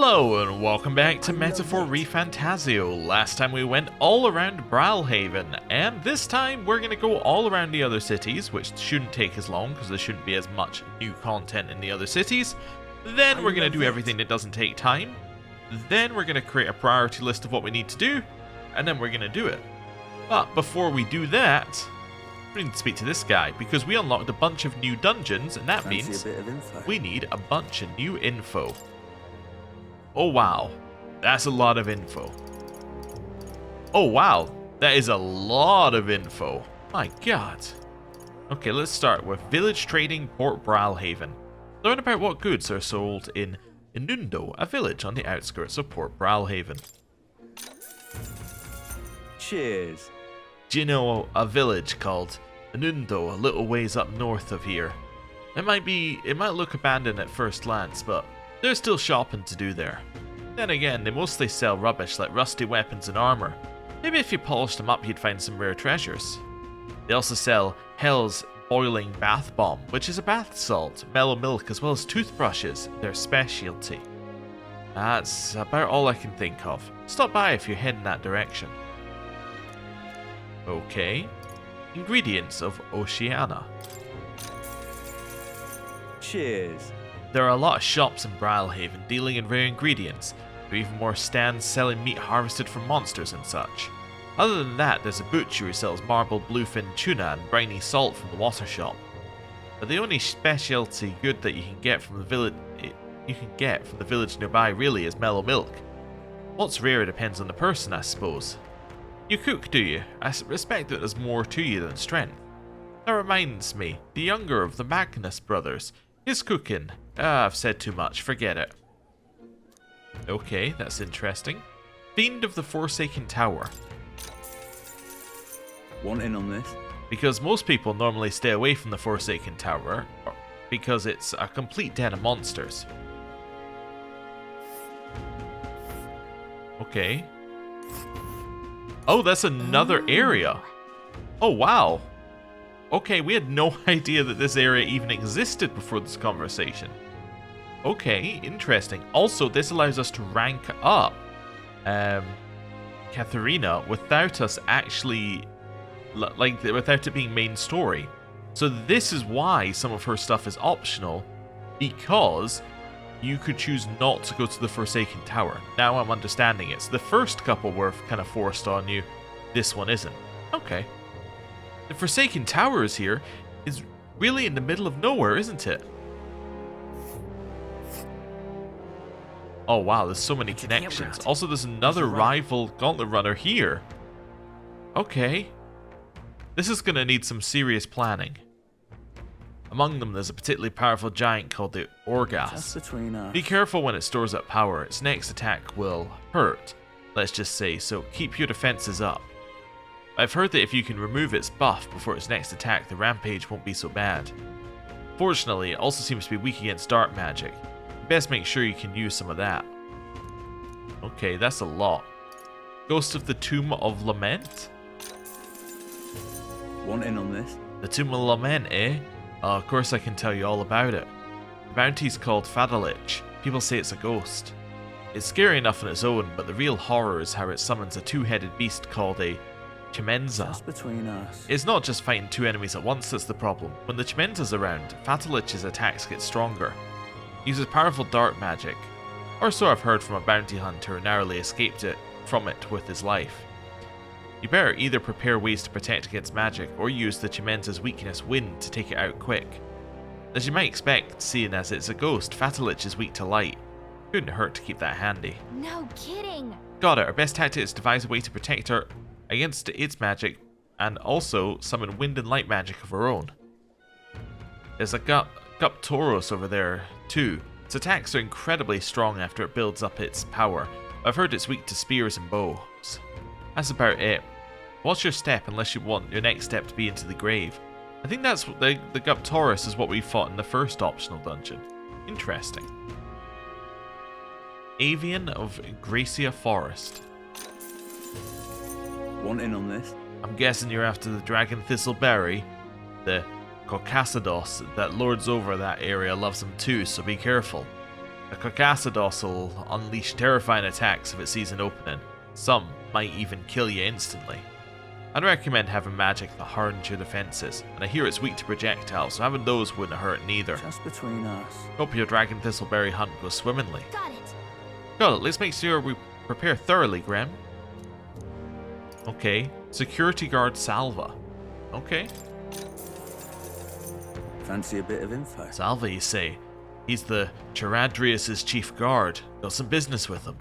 Hello and welcome back to Metaphor ReFantazio. Last time we went all around Brilehaven, and this time we're going to go all around the other cities, which shouldn't take as long because there shouldn't be as much new content in the other cities. Then we're going to do everything that doesn't take time. Then we're going to create a priority list of what we need to do, and then we're going to do it. But before we do that, we need to speak to this guy because we unlocked a bunch of new dungeons, and that means we need a bunch of new info. Oh wow, that's a lot of info. Oh wow, that is a lot of info. My god. Okay, let's start with Village Trading Port Brilehaven. Learn about what goods are sold in Inundo, a village on the outskirts of Port Brilehaven. Cheers. Do you know a village called Inundo, a little ways up north of here? It might look abandoned at first glance, but there's still shopping to do there. Then again, they mostly sell rubbish like rusty weapons and armor. Maybe if you polished them up you'd find some rare treasures. They also sell Hell's Boiling Bath Bomb, which is a bath salt, mellow milk as well as toothbrushes, their specialty. That's about all I can think of. Stop by if you're heading that direction. Okay. Ingredients of Oceania. Cheers. There are a lot of shops in Brilehaven dealing in rare ingredients. There are even more stands selling meat harvested from monsters and such. Other than that, there's a butcher who sells marbled bluefin tuna and briny salt from the water shop. But the only specialty good that you can get from the village nearby really is mellow milk. What's rare depends on the person, I suppose. You cook, do you? I respect that there's more to you than strength. That reminds me, the younger of the Magnus brothers is cooking. I've said too much, forget it. Okay, that's interesting. Fiend of the Forsaken Tower. Want in on this? Because most people normally stay away from the Forsaken Tower, because it's a complete den of monsters. Okay. Oh, that's another area. Oh, wow. Okay, we had no idea that this area even existed before this conversation. Okay, interesting. Also, this allows us to rank up Katharina without us actually, without it being main story. So this is why some of her stuff is optional, because you could choose not to go to the Forsaken Tower. Now I'm understanding it. So the first couple were kind of forced on you. This one isn't. Okay. The Forsaken Tower is here. Is really in the middle of nowhere, isn't it? Oh wow, there's so many connections. Also, there's another rival gauntlet runner here. Okay. This is going to need some serious planning. Among them, there's a particularly powerful giant called the Orgas. Be careful when it stores up power. Its next attack will hurt, let's just say, so keep your defenses up. I've heard that if you can remove its buff before its next attack, the rampage won't be so bad. Fortunately, it also seems to be weak against dark magic. You best make sure you can use some of that. Okay, that's a lot. Ghost of the Tomb of Lament? Want in on this? The Tomb of Lament, eh? Of course I can tell you all about it. The bounty's called Fadalich. People say it's a ghost. It's scary enough on its own, but the real horror is how it summons a two-headed beast called a Chimenza. Just between us. It's not just fighting two enemies at once that's the problem. When the Chimenza's around, Fatalich's attacks get stronger. He uses powerful dark magic, or so I've heard from a bounty hunter who narrowly escaped from it with his life. You better either prepare ways to protect against magic, or use the Chimenza's weakness, wind, to take it out quick. As you might expect, seeing as it's a ghost, Fatalich is weak to light. Couldn't hurt to keep that handy. No kidding. Got it. Our best tactic is to devise a way to protect her against its magic, and also summon wind and light magic of her own. There's a Guptoros over there too. Its attacks are incredibly strong after it builds up its power. I've heard it's weak to spears and bows. That's about it. What's your step unless you want your next step to be into the grave? I think that's what the Guptoros is what we fought in the first optional dungeon. Interesting. Avian of Gracia Forest. Want in on this? I'm guessing you're after the Dragon Thistleberry. The Caucasados that lords over that area loves them too, so be careful. The Caucasodos will unleash terrifying attacks if it sees an opening. Some might even kill you instantly. I'd recommend having magic that hardens your defenses, and I hear it's weak to projectiles, so having those wouldn't hurt neither. Just between us. Hope your dragon thistleberry hunt goes swimmingly. Got it. Got it, let's make sure we prepare thoroughly, Graham. Okay, security guard Salva. Okay. Fancy a bit of info? Salva, you say? He's the Charadrius' chief guard. Got some business with him.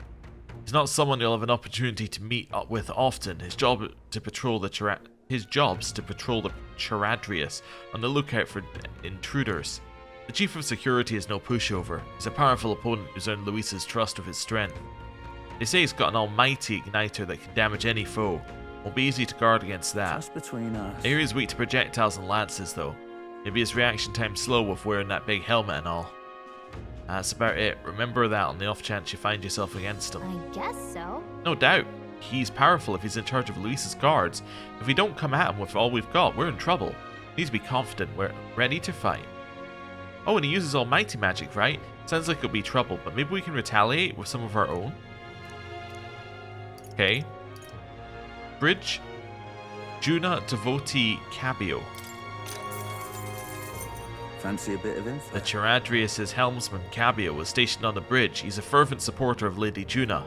He's not someone you'll have an opportunity to meet up with often. His job's to patrol the Charadrius, on the lookout for intruders. The chief of security is no pushover. He's a powerful opponent who's earned Luis's trust with his strength. They say he's got an almighty igniter that can damage any foe. Won't be easy to guard against that. Just between us. I hear he's weak to projectiles and lances though. Maybe his reaction time's slow with wearing that big helmet and all. That's about it. Remember that on the off chance you find yourself against him. I guess so. No doubt. He's powerful if he's in charge of Luis's guards. If we don't come at him with all we've got, we're in trouble. Need to be confident. We're ready to fight. Oh, and he uses almighty magic, right? Sounds like it'll be trouble, but maybe we can retaliate with some of our own. Okay. Bridge. Juna Devotee Cabio. Fancy a bit of info? The Charadrius' helmsman Cabio was stationed on the bridge. He's a fervent supporter of Lady Juna.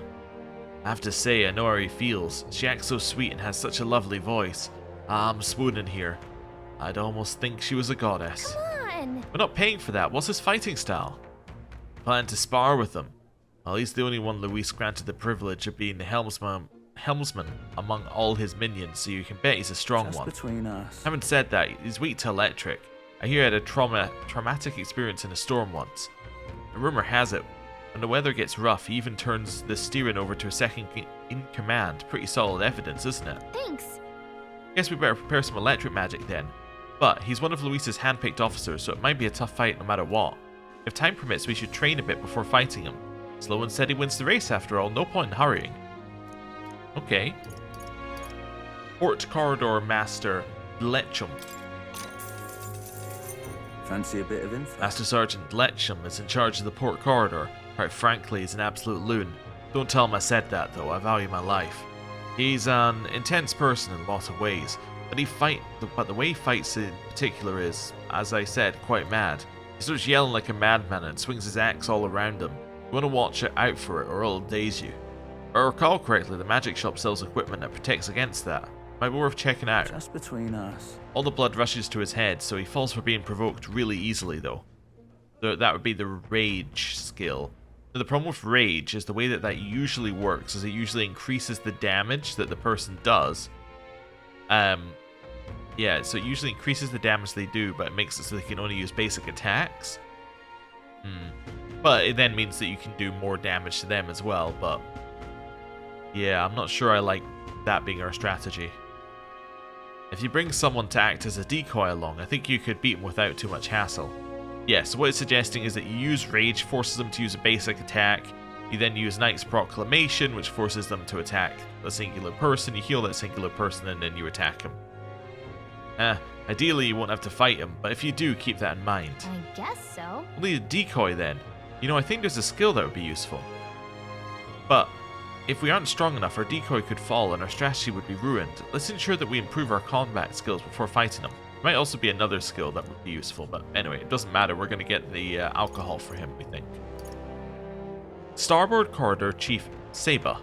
I have to say, I know how he feels. She acts so sweet and has such a lovely voice. I'm swooning here. I'd almost think she was a goddess. Come on. We're not paying for that. What's his fighting style? Plan to spar with him. Well, he's the only one Luis granted the privilege of being the helmsman among all his minions, so you can bet he's a strong Just one. between us. Having said that, he's weak to electric. I hear he had a traumatic experience in a storm once. A rumor has it, when the weather gets rough, he even turns the steering over to a second in command. Pretty solid evidence, isn't it? Thanks. Guess we better prepare some electric magic then. But he's one of Luis's handpicked officers, so it might be a tough fight no matter what. If time permits, we should train a bit before fighting him. Slow and steady wins the race after all, no point in hurrying. Okay. Port Corridor Master Lechum. Fancy a bit of info? Master Sergeant Lechum is in charge of the port corridor. Quite frankly, he's an absolute loon. Don't tell him I said that though, I value my life. He's an intense person in a lot of ways, but the way he fights in particular is, as I said, quite mad. He starts yelling like a madman and swings his axe all around him. You want to watch out for it or it'll daze you. If I recall correctly, the magic shop sells equipment that protects against that. Might be worth checking out. Just between us. All the blood rushes to his head, so he falls for being provoked really easily though. That would be the rage skill. Now, the problem with rage is the way that usually works is it usually increases the damage that the person does. Yeah, so it usually increases the damage they do, but it makes it so they can only use basic attacks. But it then means that you can do more damage to them as well, but yeah, I'm not sure I like that being our strategy. If you bring someone to act as a decoy along, I think you could beat them without too much hassle. Yeah, so what it's suggesting is that you use Rage, forces them to use a basic attack. You then use Knight's Proclamation, which forces them to attack a singular person. You heal that singular person and then you attack him. Ideally you won't have to fight him, but if you do, keep that in mind. I guess so. We'll need a decoy then. You know, I think there's a skill that would be useful. But if we aren't strong enough, our decoy could fall and our strategy would be ruined. Let's ensure that we improve our combat skills before fighting them. There might also be another skill that would be useful, but anyway, it doesn't matter. We're going to get the alcohol for him, we think. Starboard Corridor Chief Seba.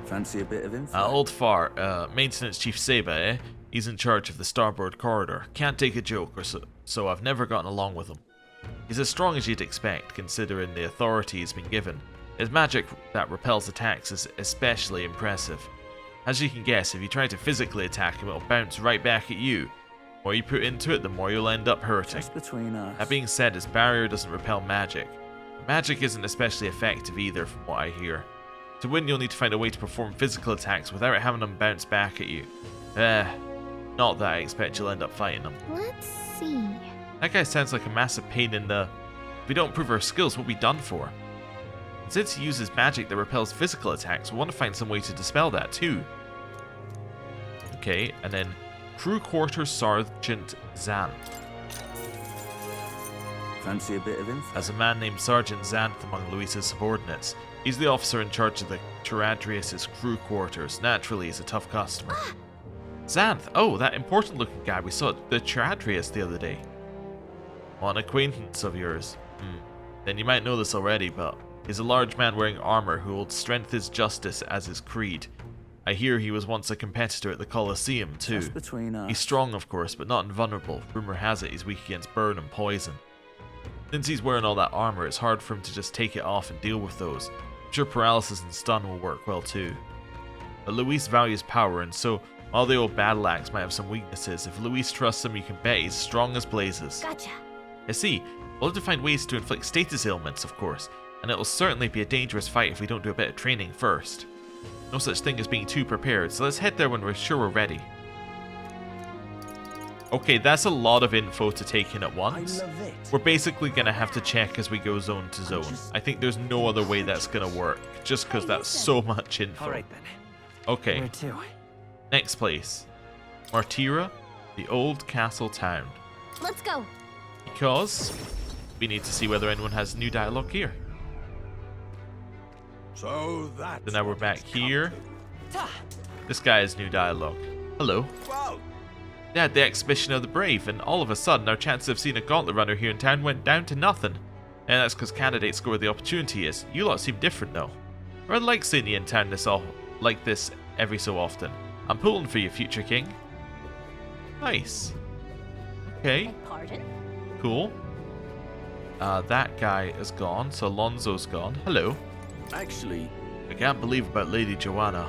Fancy a bit of info? Old Far, Maintenance Chief Seba, eh? He's in charge of the Starboard Corridor. Can't take a joke, so I've never gotten along with him. He's as strong as you'd expect, considering the authority he's been given. His magic that repels attacks is especially impressive. As you can guess, if you try to physically attack him, it'll bounce right back at you. The more you put into it, the more you'll end up hurting. Just between us. That being said, his barrier doesn't repel magic. Magic isn't especially effective either, from what I hear. To win, you'll need to find a way to perform physical attacks without having them bounce back at you. Not that I expect you'll end up fighting him. Let's see. That guy sounds like a massive pain in the... If we don't improve our skills, what are we done for? And since he uses magic that repels physical attacks, we want to find some way to dispel that too. Okay, and then Crew Quarters Sergeant Zan. Fancy a bit of info? As a man named Sergeant Xanth among Luis's subordinates. He's the officer in charge of the Charadrius' crew quarters. Naturally, he's a tough customer. Xanth! Oh, that important looking guy we saw at the Charadrius the other day. Oh, an acquaintance of yours. Then you might know this already, but he's a large man wearing armor who holds strength is justice as his creed. I hear he was once a competitor at the Colosseum, too. Just between us. He's strong, of course, but not invulnerable. Rumor has it he's weak against burn and poison. Since he's wearing all that armor, it's hard for him to just take it off and deal with those. I'm sure paralysis and stun will work well, too. But Luis values power, and so, while the old battle axe might have some weaknesses, if Luis trusts him, you can bet he's strong as blazes. Gotcha. I see. We'll have to find ways to inflict status ailments, of course, and it will certainly be a dangerous fight if we don't do a bit of training first. No such thing as being too prepared, so let's head there when we're sure we're ready. Okay, that's a lot of info to take in at once. I love it. We're basically going to have to check as we go zone to zone. I think there's no other way that's going to work, just because that's so much info. Alright then. Okay, Where to? next place. Martira, the old castle town. Let's go. Because we need to see whether anyone has new dialogue here. So that's So now we're what back it's come here. to. This guy has new dialogue. Hello. Whoa! They had the exhibition of the brave, and all of a sudden our chances of seeing a gauntlet runner here in town went down to nothing. And that's because candidates go where the opportunity is. You lot seem different though. I'd like seeing you in town like this every so often. I'm pulling for you, future king. Nice. Okay, Pardon? cool. That guy is gone, so Alonso's gone. Hello. Actually, I can't believe about Lady Joanna.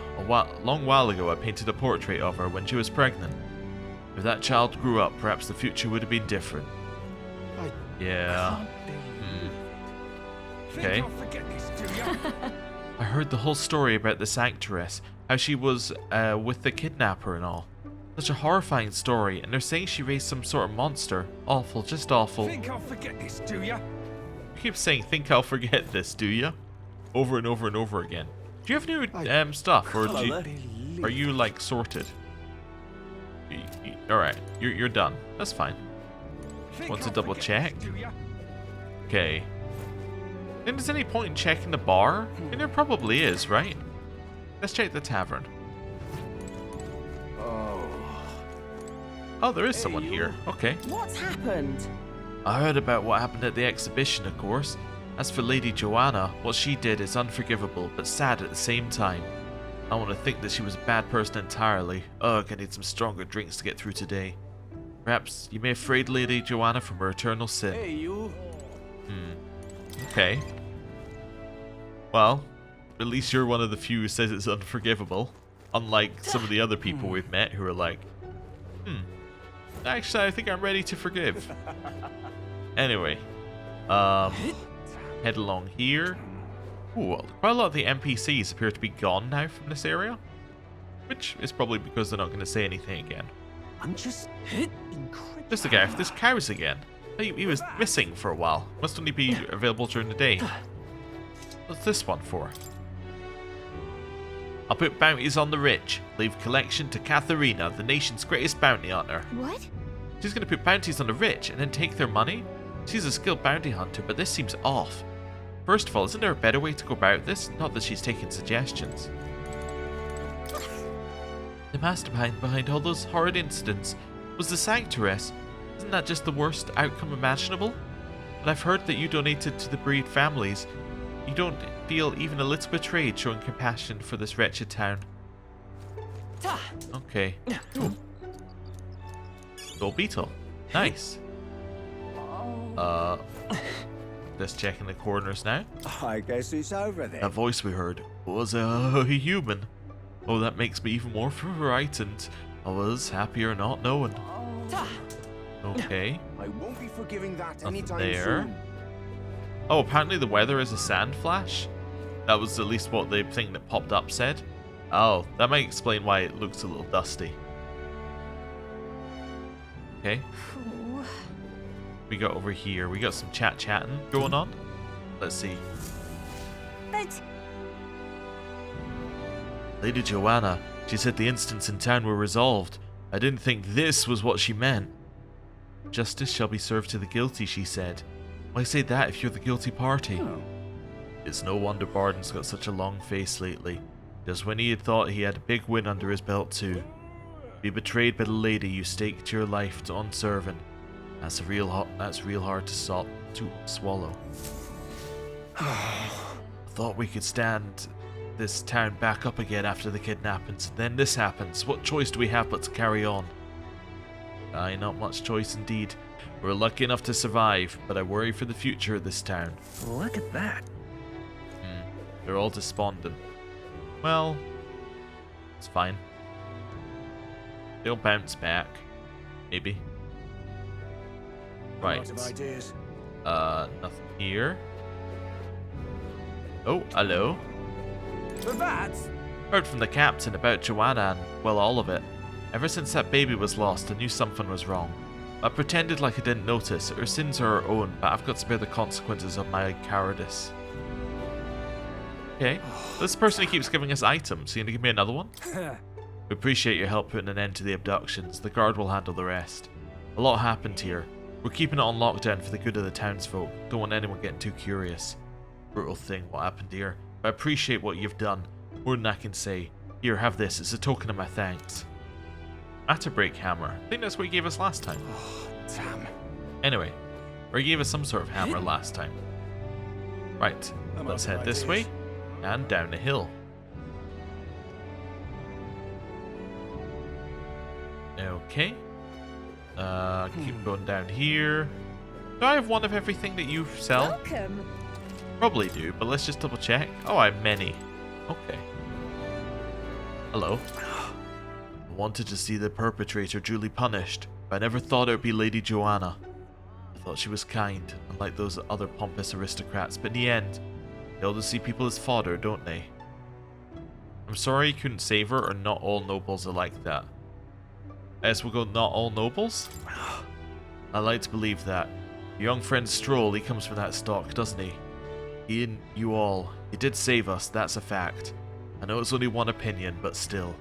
Long while ago I painted a portrait of her when she was pregnant. If that child grew up, perhaps the future would have been different. I Yeah. think Okay. I'll forget this, do ya? I heard the whole story about the Sanctress, how she was with the kidnapper and all. Such a horrifying story, and they're saying she raised some sort of monster. Awful, just awful. Think I'll forget this, do ya? You keep saying, think I'll forget this, do ya? Over and over and over again. Do you have new stuff, or do you, are you like sorted? Alright, you're done. That's fine. Think Want to I'll double forget check? this, do ya? Okay. Then there's any point in checking the bar? I mean, there probably is, right? Let's check the tavern. Oh, there is someone here. Okay. What's happened? I heard about what happened at the exhibition, of course. As for Lady Joanna, what she did is unforgivable, but sad at the same time. I want to think that she was a bad person entirely. Ugh, I need some stronger drinks to get through today. Perhaps you may have freed Lady Joanna from her eternal sin. hey, you. Okay. Well, at least you're one of the few who says it's unforgivable. Unlike some of the other people we've met who are like, actually, I think I'm ready to forgive. Anyway, head along here. Ooh, quite a lot of the NPCs appear to be gone now from this area, which is probably because they're not going to say anything again. I'm just Just the guy with this cows again. He was missing for a while. Must only be available during the day. What's this one for? I'll put bounties on the rich. Leave collection to Katharina, the nation's greatest bounty hunter. What? She's going to put bounties on the rich and then take their money? She's a skilled bounty hunter, but this seems off. First of all, isn't there a better way to go about this? Not that she's taking suggestions. The mastermind behind all those horrid incidents was the Sanctress. Isn't that just the worst outcome imaginable? And I've heard that you donated to the bereaved families. You don't feel even a little betrayed showing compassion for this wretched town. Okay. Gold beetle. Nice. Just checking the corners now. I guess it's over then. That voice we heard was a human. Oh, that makes me even more frightened. I was happier not knowing. Okay. I won't be forgiving that Nothing anytime there. soon. Oh, apparently the weather is a sand flash. That was at least what the thing that popped up said. Oh, that might explain why it looks a little dusty. Okay. We got over here. We got some chatting going on. Let's see. But Lady Joanna, she said the incidents in town were resolved. I didn't think this was what she meant. Justice shall be served to the guilty, she said. Why say that if you're the guilty party? Oh. It's no wonder Barden's got such a long face lately. Just when he had thought he had a big win under his belt too. Be betrayed by the lady you staked your life on serving. That's real hard to swallow. Thought we could stand this town back up again after the kidnappings. Then this happens. What choice do we have but to carry on? Aye, not much choice indeed. We're lucky enough to survive, but I worry for the future of this town. Look at that. They're all despondent. Well, it's fine. They'll bounce back. Maybe. Right. Lots of ideas. Nothing here. Oh, hello. But that's... Heard from the captain about Joanna and, well, all of it. Ever since that baby was lost, I knew something was wrong. I pretended like I didn't notice. Her sins are her own, but I've got to bear the consequences of my cowardice. Okay. This person who keeps giving us items. You gonna give me another one? We appreciate your help putting an end to the abductions. The guard will handle the rest. A lot happened here. We're keeping it on lockdown for the good of the townsfolk. Don't want anyone getting too curious. Brutal thing what happened here. But I appreciate what you've done. More than I can say. Here, have this. It's a token of my thanks. Break hammer. I think that's what he gave us last time. Oh, damn. Anyway, or he gave us some sort of hammer last time. Right, let's head this way and down the hill. Okay. Keep going down here. Do I have one of everything that you sell? Welcome. Probably do, but let's just double check. Oh, I have many. Okay. Hello. I wanted to see the perpetrator duly punished, but I never thought it would be Lady Joanna. I thought she was kind, unlike those other pompous aristocrats, but in the end, they all just see people as fodder, don't they? I'm sorry you couldn't save her, or not all nobles are like that. I guess we'll go not all nobles? I like to believe that. Your young friend Stroll, he comes from that stock, doesn't he? He and you all, he did save us, that's a fact. I know it's only one opinion, but still.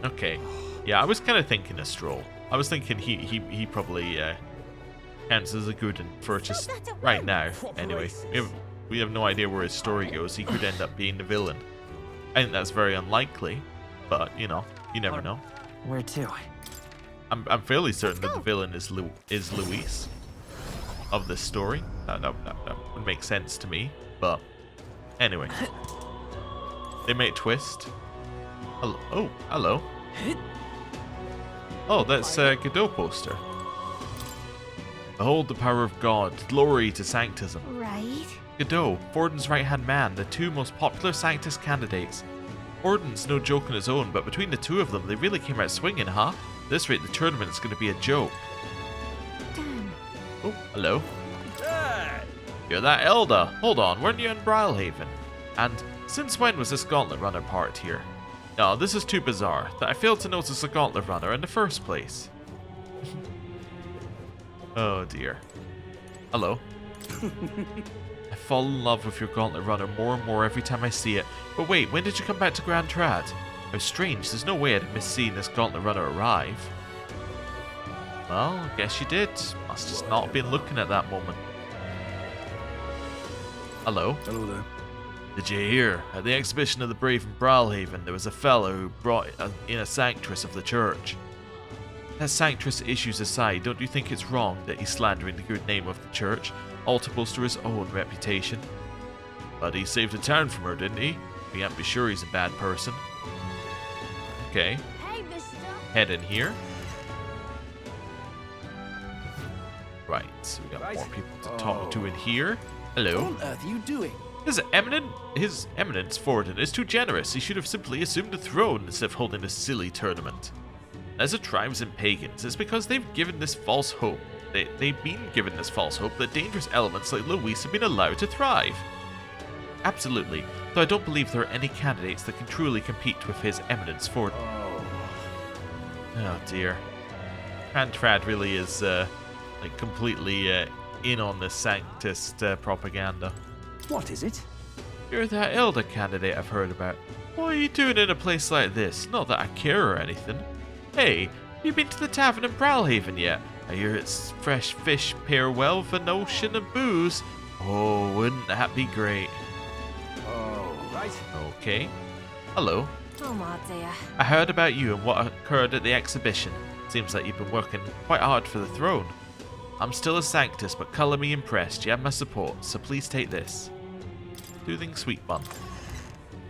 Okay. Yeah, I was kind of thinking of Stroll. I was thinking he probably counts as a good one for just right now. Anyway, we have no idea where his story goes. He could end up being the villain. I think that's very unlikely, but you know, you never know. Where to? I'm fairly certain that the villain is Luis of this story. That would make sense to me. But anyway, they may twist. Hello. Oh, hello. Oh, that's a Godot poster. Behold the power of God, glory to Sanctism. Right. Godot, Borden's right-hand man, the two most popular Sanctus candidates. Borden's no joke on his own, but between the two of them, they really came out swinging, huh? At this rate, the tournament's going to be a joke. Damn. Oh, hello. You're that Elder. Hold on, weren't you in Brilehaven? And since when was this Gauntlet Runner part here? No, this is too bizarre, that I failed to notice a Gauntlet Runner in the first place. Oh dear. Hello. I fall in love with your Gauntlet Runner more and more every time I see it. But wait, when did you come back to Grand Trad? How strange, there's no way I'd have missed seeing this Gauntlet Runner arrive. Well, I guess you did. Must just not have been looking at that moment. Hello. Hello there. Did you hear? At the exhibition of the brave in Brilehaven, there was a fellow who brought in a sanctress of the church. That sanctress issues aside, don't you think it's wrong that he's slandering the good name of the church, all to bolster his own reputation? But he saved the town from her, didn't he? We can't be sure he's a bad person. Okay. Hey, mister. Head in here. Right, so we got more people to talk to in here. Hello. What on earth are you doing? His Eminence Forden is too generous. He should have simply assumed the throne instead of holding a silly tournament. As it tribes and pagans, it's because they've given this false hope. They've been given this false hope that dangerous elements like Luis have been allowed to thrive. Absolutely, though I don't believe there are any candidates that can truly compete with His Eminence Forden. Oh dear. Trad really is like completely in on the Sanctist propaganda. What is it? You're that elder candidate I've heard about. What are you doing in a place like this? Not that I care or anything. Hey, have you been to the tavern in Brilehaven yet? I hear it's fresh fish pair well with an ocean of booze. Oh, wouldn't that be great? Oh, right. Okay. Hello. Oh, Martira. I heard about you and what occurred at the exhibition. Seems like you've been working quite hard for the throne. I'm still a Sanctus, but colour me impressed. You have my support, so please take this. Soothing sweet bun.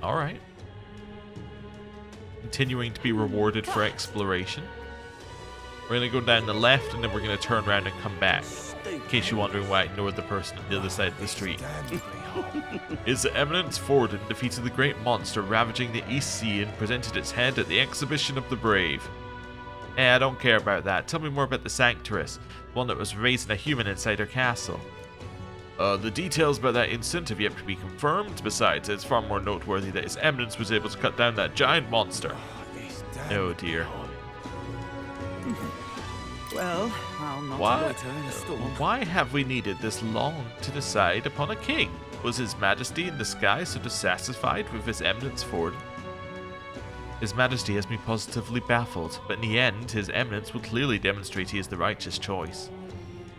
Alright. Continuing to be rewarded for exploration. We're going to go down the left and then we're going to turn around and come back. In case you're wondering why I ignored the person on the other side of the street. His Eminence Forden defeated the great monster ravaging the East Sea and presented its head at the Exhibition of the Brave. I don't care about that. Tell me more about the Sanctress, the one that was raising a human inside her castle. The details about that incident have yet to be confirmed. Besides, it's far more noteworthy that His Eminence was able to cut down that giant monster. Oh dear. Well, I'll not Why? loiter in a storm. Why have we needed this long to decide upon a king? Was His Majesty in disguise so dissatisfied with His Eminence Forden? His Majesty has me positively baffled, but in the end, His Eminence will clearly demonstrate he is the righteous choice.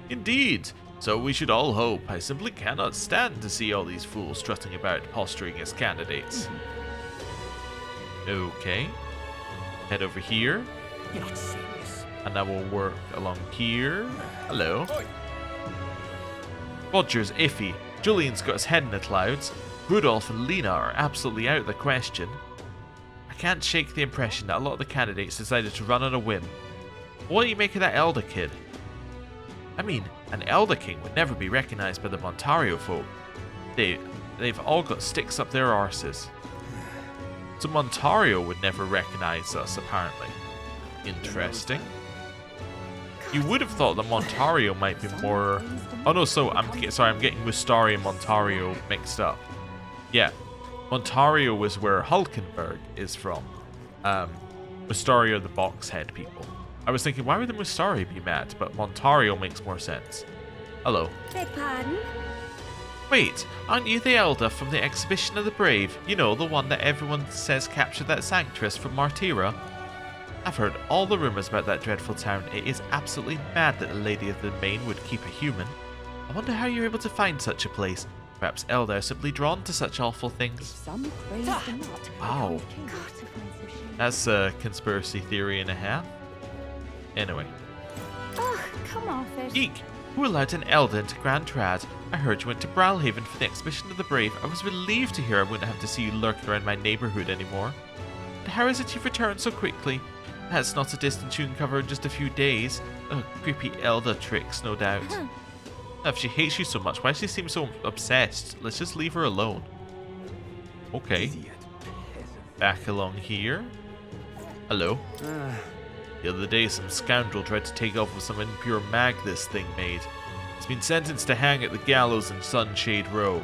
Indeed, so we should all hope. I simply cannot stand to see all these fools strutting about posturing as candidates. Okay. Head over here. You're not serious. And that will work along here. Hello. Roger's iffy. Julian's got his head in the clouds. Rudolph and Lena are absolutely out of the question. I can't shake the impression that a lot of the candidates decided to run on a whim. What do you make of that Elder kid? I mean, an Elder King would never be recognized by the Montario folk. They've all got sticks up their arses. So Montario would never recognize us, apparently. Interesting. You would have thought that Montario might be more... Oh no, so I'm getting Mustari and Montario mixed up. Yeah, Montario was where Hulkenberg is from. Mustari are the Boxhead people. I was thinking, why would the Mustari be mad? But Montario makes more sense. Hello. Beg pardon? Wait, aren't you the Elder from the Exhibition of the Brave? You know, the one that everyone says captured that Sanctress from Martira? I've heard all the rumours about that dreadful town. It is absolutely mad that the Lady of the Main would keep a human. I wonder how you're able to find such a place. Perhaps Elder are simply drawn to such awful things. Some praise the not. Wow. That's a conspiracy theory and a half. Anyway. Oh, come off it. Eek! Who allowed an Elder into Grand Trad? I heard you went to Brilehaven for the Exhibition of the Brave. I was relieved to hear I wouldn't have to see you lurking around my neighbourhood anymore. But how is it you've returned so quickly? That's not a distance you can cover in just a few days. Creepy Elder tricks, no doubt. If she hates you so much, why does she seem so obsessed? Let's just leave her alone. Okay. Back along here. Hello. The other day, some scoundrel tried to take off with some impure mag this thing made. It's been sentenced to hang at the gallows in Sunshade Row.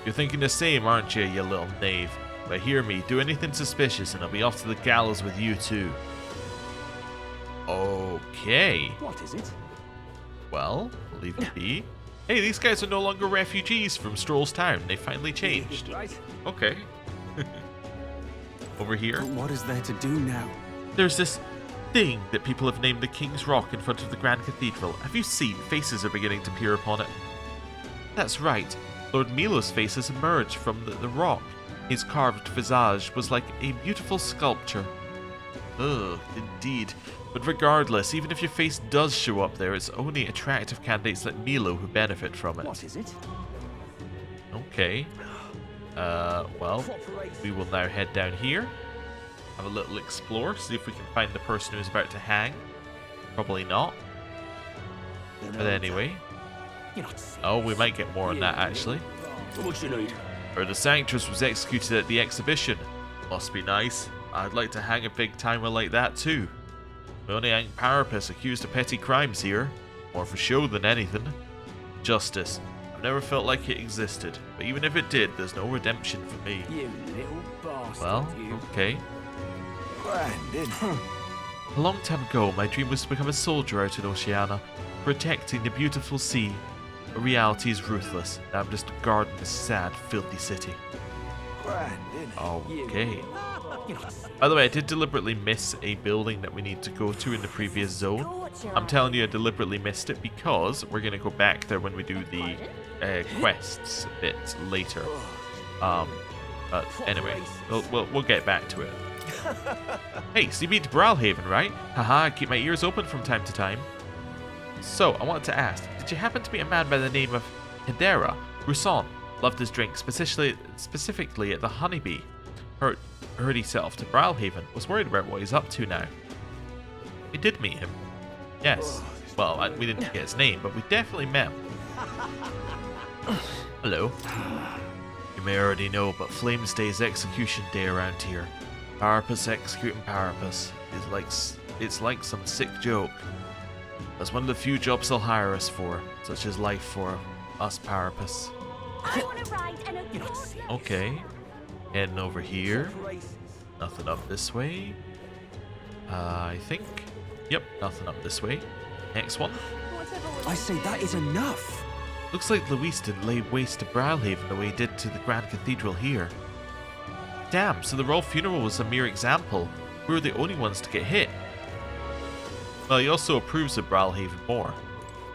You're thinking the same, aren't you, you little knave? But hear me, do anything suspicious and I'll be off to the gallows with you too. Okay. What is it? Well, we'll leave it be. Hey, these guys are no longer refugees from Stroll's Town. They finally changed. Right. Okay. Over here. But what is there to do now? There's this thing that people have named the King's Rock in front of the Grand Cathedral. Have you seen? Faces are beginning to appear upon it. That's right. Lord Milo's face has emerged from the rock. His carved visage was like a beautiful sculpture. Ugh, indeed. But regardless, even if your face does show up there, it's only attractive candidates like Milo who benefit from it. What is it? Okay. Well, we will now head down here. Have a little explore, see if we can find the person who's about to hang. Probably not. But anyway. Oh, we might get more on that actually. What you need? Or the Sanctress was executed at the exhibition. Must be nice. I'd like to hang a big timer like that too. We only hang Parapus accused of petty crimes here. More for show than anything. Justice. I've never felt like it existed. But even if it did, there's no redemption for me. You little bastard. Well, you. okay. Brandon. A long time ago, my dream was to become a soldier out in Oceania, protecting the beautiful sea. But reality is ruthless. Now I'm just a guard in this sad, filthy city. Grand, innit? Okay. By the way, I did deliberately miss a building that we need to go to in the previous zone. I'm telling you, I deliberately missed it because we're going to go back there when we do the quests a bit later. But anyway, we'll get back to it. Hey, so you beat Brilehaven, right? Haha, I keep my ears open from time to time. So, I wanted to ask, did you happen to meet a man by the name of Hedera? Rousson loved his drink, specifically at the Honeybee. Heard he set off to Brilehaven. Was worried about what he's up to now. We did meet him. Yes. Well, we didn't get his name, but we definitely met him. Hello. You may already know, but Flames Day is execution day around here. Parapus executing Parapus. It's like some sick joke. That's one of the few jobs they'll hire us for, such as life for us Parapus. I want to ride in a gold Okay. Heading over here. Nothing up this way. I think. Yep, nothing up this way. Next one. I say that is enough. Looks like Luis didn't lay waste to Brilehaven the way he did to the Grand Cathedral here. Damn, so the royal funeral was a mere example. We were the only ones to get hit. Well, he also approves of Brilehaven more.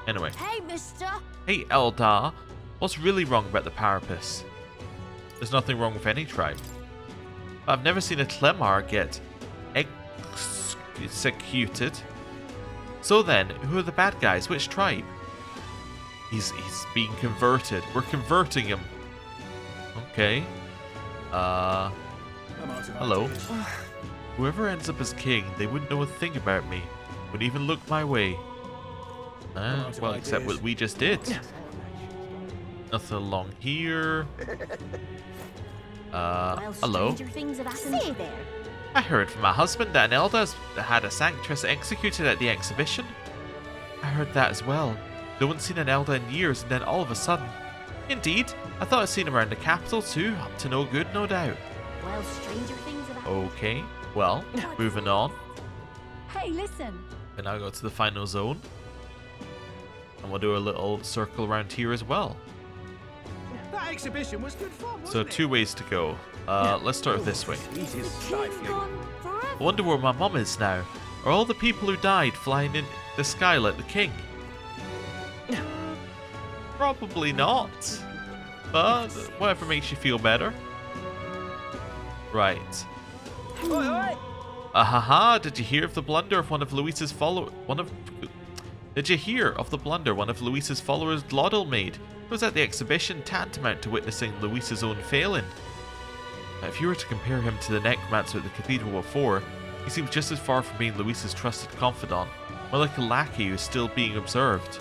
Anyway. Hey, mister. Hey, Eldar. What's really wrong about the Parapus? There's nothing wrong with any tribe. I've never seen a Clemar get executed. So then, who are the bad guys? Which tribe? He's being converted. We're converting him. Okay. Hello. Whoever ends up as king, they wouldn't know a thing about me. Wouldn't even look my way. Well, except what we just did. Nothing along here. Hello. Say there. I heard from my husband that an Elder's had a Sanctress executed at the exhibition. I heard that as well. No one's seen an Elder in years, and then all of a sudden. Indeed, I thought I'd seen him around the capital too, up to no good, no doubt. Well, stranger things have Okay, well, moving on. Hey, listen. And now go to the final zone. And we'll do a little circle around here as well. That exhibition was good fun, So 2 ways to go. Let's start with this way. Gone forever. I wonder where my mum is now. Are all the people who died flying in the sky like the king? Probably not. But whatever makes you feel better. Right. Ahaha, did you hear of the blunder of one of Luis's followers? Did you hear of the blunder one of Luis's followers Glodel made? It was at the exhibition, tantamount to witnessing Luis's own failing. Now, if you were to compare him to the necromancer at the cathedral before, he seems just as far from being Luis's trusted confidant, more like a lackey who is still being observed.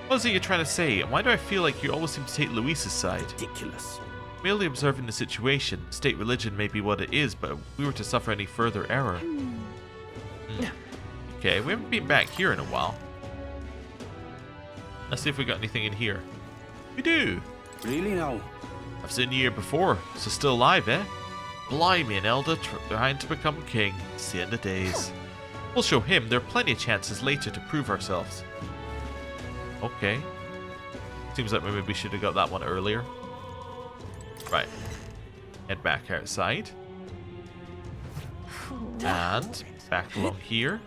What is it you're trying to say, and why do I feel like you always seem to take Luis's side? Ridiculous. Merely observing the situation, state religion may be what it is, but if we were to suffer any further error. Okay, we haven't been back here in a while. Let's see if we got anything in here. We do! Really no. I've seen you here before, so still alive, eh? Blimey, an elder trying to become king. It's the end of days. We'll show him there are plenty of chances later to prove ourselves. Okay. Seems like maybe we should have got that one earlier. Right. Head back outside. And back along here.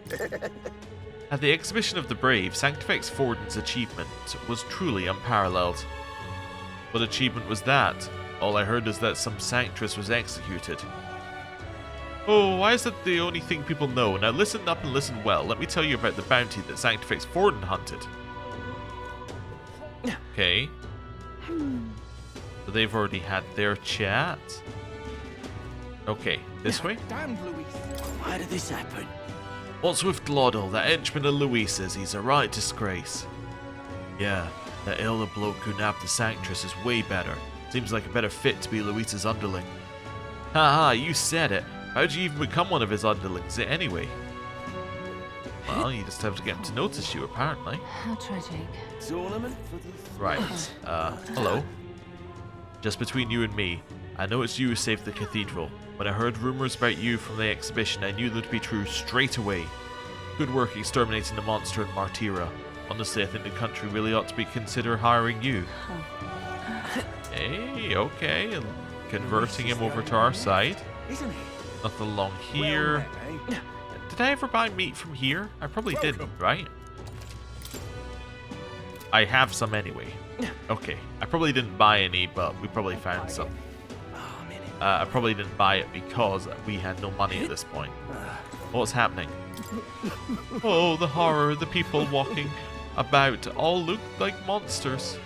At the exhibition of the brave, Sanctifex Forden's achievement was truly unparalleled. What achievement was that? All I heard is that some Sanctress was executed. Oh, why is that the only thing people know? Now listen up and listen well. Let me tell you about the bounty that Sanctifex Forden hunted. Okay. So they've already had their chat. Okay, this way? Damn, Luis. Why did this happen? What's with Glodel, that henchman of Luis's? He's a right disgrace. Yeah, that elder bloke who nabbed the Sanctress is way better. Seems like a better fit to be Luis's underling. Haha, you said it. How'd you even become one of his underlings anyway? Well, you just have to get him to notice you, apparently. How tragic. Tournament for the... Right, hello. Just between you and me, I know it's you who saved the cathedral. When I heard rumors about you from the exhibition, I knew them to be true straight away. Good work exterminating the monster in Martira. Honestly, I think the country really ought to be consider hiring you. Hey, okay. converting him over to our side. Isn't he? Nothing along here. Well met, eh? Did I ever buy meat from here? I probably didn't, right? I have some anyway. Okay, I probably didn't buy any, but we probably found some. I probably didn't buy it because we had no money at this point. What's happening? Oh, the horror, the people walking about all look like monsters.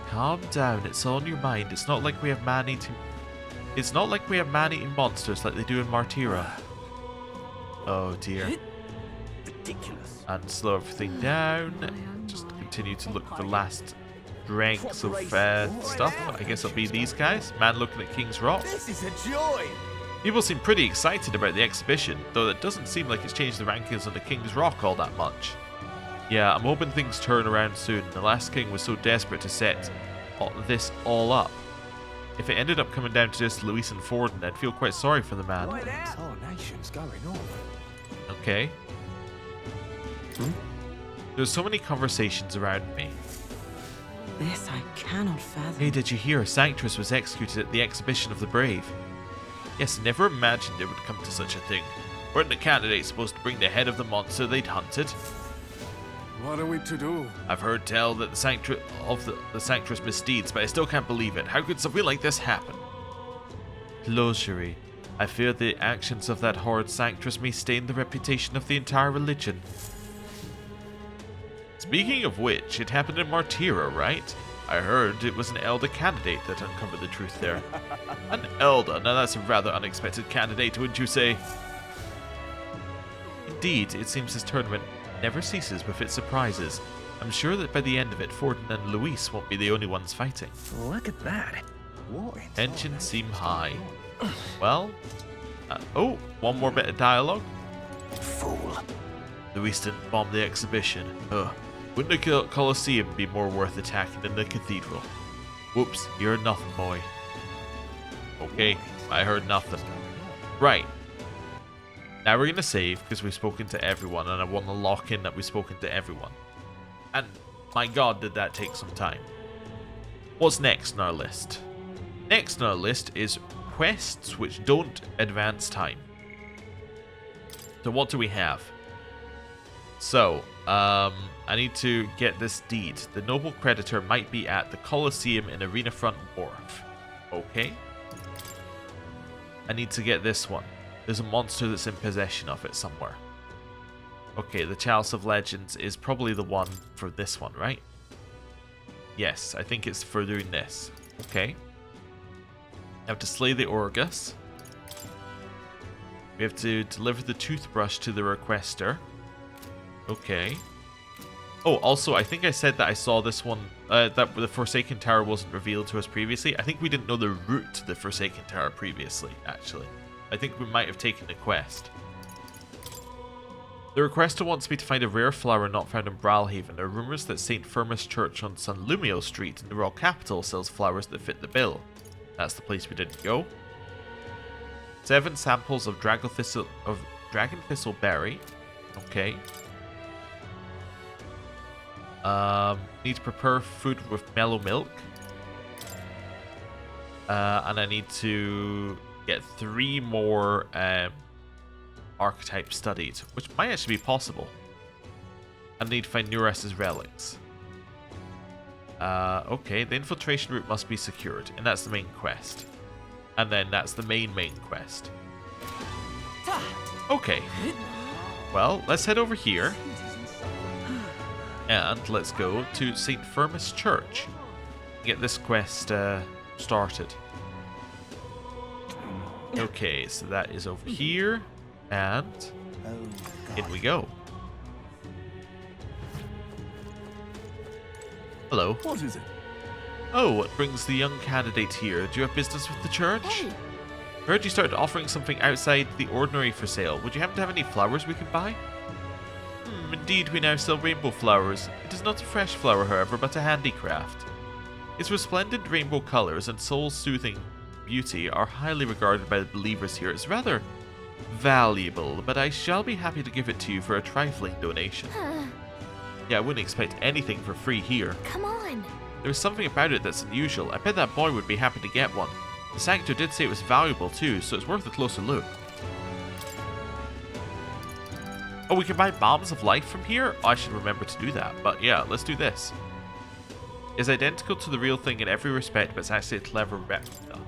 Calm down, it's all in your mind. It's not like we have man-eating... It's not like we have man-eating monsters like they do in Martira. Oh dear. Ridiculous. And slow everything down. Just continue to look for last dregs of stuff. I guess it'll be these guys. Man looking at King's Rock. This is a joy. People seem pretty excited about the exhibition, though it doesn't seem like it's changed the rankings on the King's Rock all that much. Yeah, I'm hoping things turn around soon. The last king was so desperate to set this all up. If it ended up coming down to just Luis and Forden, I'd feel quite sorry for the man. Right out. Our nation's going on. Okay. There's so many conversations around me. This I cannot fathom. Hey, did you hear? Sanctress was executed at the exhibition of the brave. Yes, I never imagined it would come to such a thing. Weren't the candidates supposed to bring the head of the monster they'd hunted? What are we to do? I've heard tell that the Sanctress misdeeds, but I still can't believe it. How could something like this happen? Closery. I fear the actions of that horrid Sanctress may stain the reputation of the entire religion. Speaking of which, it happened in Martira, right? I heard it was an Elder candidate that uncovered the truth there. An Elder? Now that's a rather unexpected candidate, wouldn't you say? Indeed, it seems this tournament never ceases with its surprises. I'm sure that by the end of it, Forden and Luis won't be the only ones fighting. Look at that. What? Tensions seem high. Well, oh, one more bit of dialogue. Fool. Luis didn't bomb the exhibition. Ugh. Wouldn't the Colosseum be more worth attacking than the cathedral? Whoops, you heard nothing, boy. Okay, I heard nothing. Right. Now we're going to save because we've spoken to everyone, and I want to lock in that we've spoken to everyone. And my god, did that take some time. What's next on our list? Next on our list is quests which don't advance time. So what do we have? So, I need to get this deed. The noble creditor might be at the Colosseum in Arena Front Wharf. Okay. I need to get this one. There's a monster that's in possession of it somewhere. Okay, the Chalice of Legends is probably the one for this one, right? Yes, I think it's for doing this. Okay. I have to slay the Orgus. We have to deliver the toothbrush to the requester. Okay. Oh, also, I think I said that I saw this one, that the Forsaken Tower wasn't revealed to us previously. I think we didn't know the route to the Forsaken Tower previously, actually. I think we might have taken the quest. The requester wants me to find a rare flower not found in Brilehaven. There are rumours that St. Firmus Church on San Lumio Street in the royal capital sells flowers that fit the bill. That's the place we didn't go. 7 samples of dragon thistle berry. Okay. Need to prepare food with mellow milk. And I need to get 3 more Archetype studied, which might actually be possible. I need to find Nures's relics. Okay, the infiltration route must be secured, and that's the main quest. And then that's the main quest. Okay. Well, let's head over here. And let's go to St. Firmus Church. Get this quest started. Okay, so that is over here. And in we go. Hello. What is it? Oh, what brings the young candidate here? Do you have business with the church? Hey, Heard you started offering something outside the ordinary for sale. Would you happen to have any flowers we could buy? Indeed, we now sell rainbow flowers. It is not a fresh flower, however, but a handicraft. Its resplendent rainbow colours and soul-soothing beauty are highly regarded by the believers here. It's rather valuable, but I shall be happy to give it to you for a trifling donation. Yeah, I wouldn't expect anything for free here. come on. There's something about it that's unusual. I bet that boy would be happy to get one. The Sancto did say it was valuable too, so it's worth a closer look. Oh, we can buy Bombs of Life from here? Oh, I should remember to do that, but yeah, let's do this. It's identical to the real thing in every respect, but it's actually a clever replica.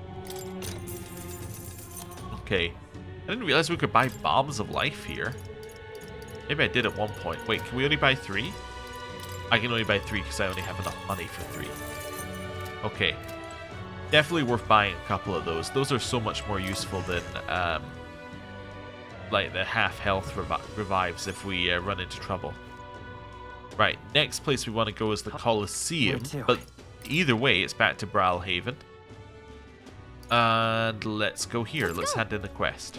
Okay. I didn't realize we could buy Bombs of Life here. Maybe I did at one point. Wait, can we only buy 3? I can only buy 3 because I only have enough money for 3. Okay. Definitely worth buying a couple of those. Those are so much more useful than, like, the half health revives if we run into trouble. Right, next place we want to go is the Colosseum. But either way, it's back to Brilehaven. And let's go here. Let's hand in the quest.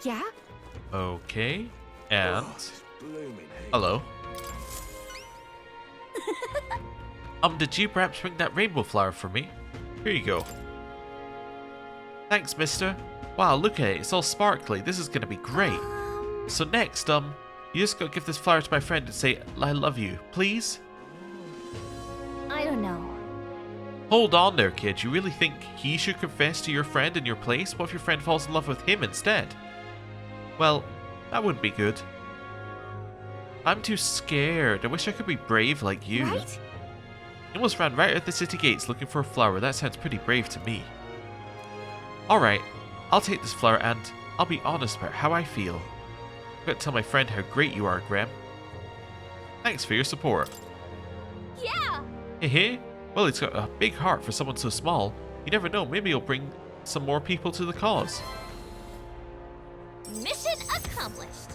Yeah? Okay. And... hello. Did you perhaps bring that rainbow flower for me? Here you go. Thanks, mister. Wow, look at it. It's all sparkly. This is going to be great. So next, you just gotta give this flower to my friend and say, I love you. Please? I don't know. Hold on there, kid. You really think he should confess to your friend in your place? What if your friend falls in love with him instead? Well, that wouldn't be good. I'm too scared. I wish I could be brave like you. Right? You almost ran right out the city gates looking for a flower. That sounds pretty brave to me. Alright, I'll take this flower and I'll be honest about how I feel. I've got to tell my friend how great you are, Graham. Thanks for your support. Yeah! Hey, well, he's got a big heart for someone so small. You never know, maybe he'll bring some more people to the cause. Mission accomplished.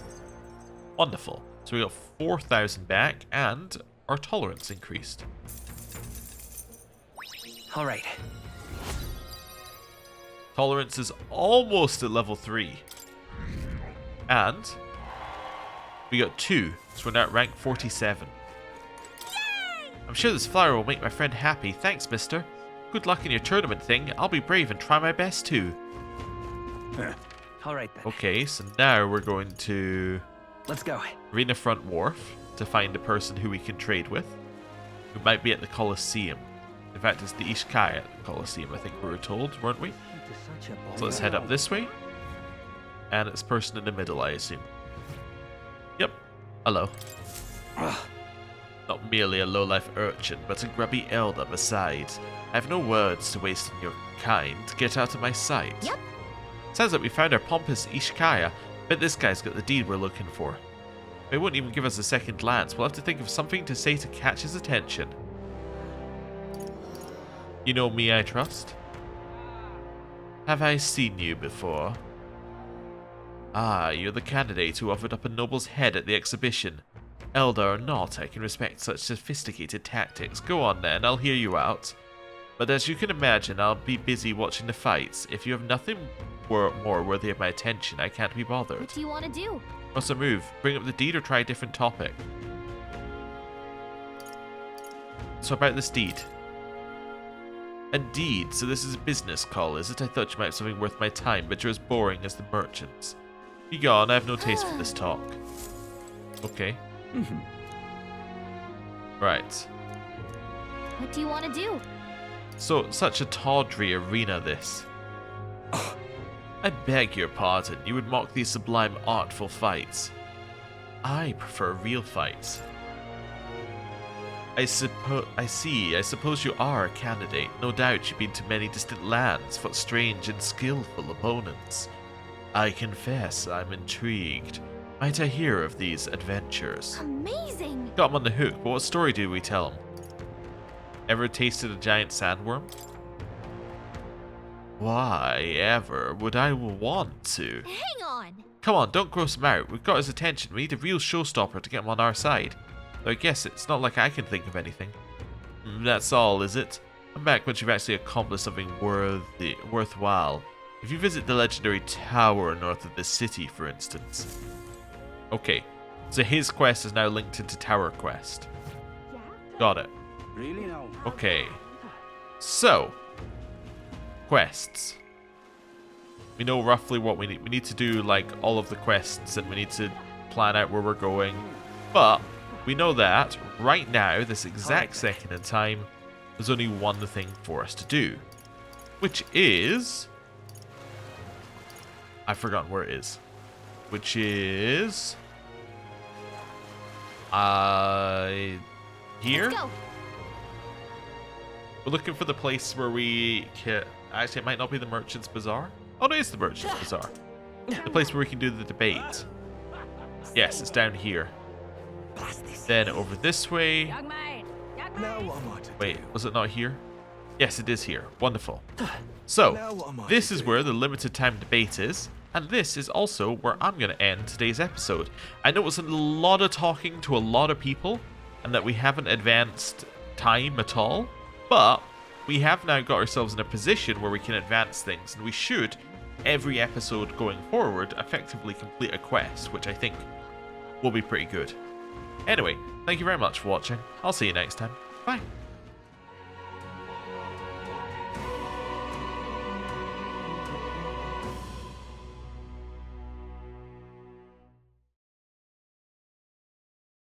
Wonderful. So we got 4,000 back and our tolerance increased. All right. Tolerance is almost at level 3. And we got 2, so we're now at rank 47. Yay! I'm sure this flower will make my friend happy. Thanks, mister. Good luck in your tournament thing. I'll be brave and try my best too. All right then. Okay, so now we're going to Let's go. Arena Front Wharf to find a person who we can trade with. Who might be at the Colosseum. In fact, it's the Ishkai at the Colosseum, I think we were told, weren't we? So let's head up this way. And it's person in the middle, I assume. Yep. Hello. Not merely a low-life urchin, but a grubby elder besides. I have no words to waste on your kind. Get out of my sight. Yep. Sounds like we found our pompous Ishkaya. Bet this guy's got the deed we're looking for. He won't even give us a second glance. We'll have to think of something to say to catch his attention. You know me, I trust? Have I seen you before? Ah, you're the candidate who offered up a noble's head at the exhibition. Elder or not, I can respect such sophisticated tactics. Go on then, I'll hear you out. But as you can imagine, I'll be busy watching the fights. If you have nothing more worthy of my attention, I can't be bothered. What do you want to do? What's the move? Bring up the deed or try a different topic? So about this deed. A deed, so this is a business call, is it? I thought you might have something worth my time, but you're as boring as the merchants. Be gone, I have no taste for this talk. Okay. Right. What do you want to do? So, such a tawdry arena this. I beg your pardon, you would mock these sublime artful fights. I prefer real fights. I suppose you are a candidate. No doubt you've been to many distant lands, fought strange and skillful opponents. I confess I'm intrigued. Might I hear of these adventures? Amazing! Got him on the hook, but what story do we tell him? Ever tasted a giant sandworm? Why ever would I want to? Hang on! Come on, don't gross him out. We've got his attention. We need a real showstopper to get him on our side. Though I guess it's not like I can think of anything. That's all, is it? I'm back once you've actually accomplished something worthwhile. If you visit the legendary tower north of the city, for instance. Okay, so his quest is now linked into Tower Quest. Got it. Really now? Okay. So, quests. We know roughly what we need. We need to do like all of the quests and we need to plan out where we're going. But we know that right now, this exact second in time, there's only one thing for us to do, which is... I've forgotten where it is. Which is... here? Let's go. We're looking for the place where we can... Actually, it might not be the Merchant's Bazaar. Oh, no, it's the Merchant's Bazaar. The place where we can do the debate. Yes, it's down here. Then over this way... Now what am I to Wait, do? was it not here? Yes, it is here. Wonderful. So, this is where the limited time debate is, and this is also where I'm going to end today's episode. I know it's a lot of talking to a lot of people, and that we haven't advanced time at all, but we have now got ourselves in a position where we can advance things, and we should, every episode going forward, effectively complete a quest, which I think will be pretty good. Anyway, thank you very much for watching. I'll see you next time. Bye.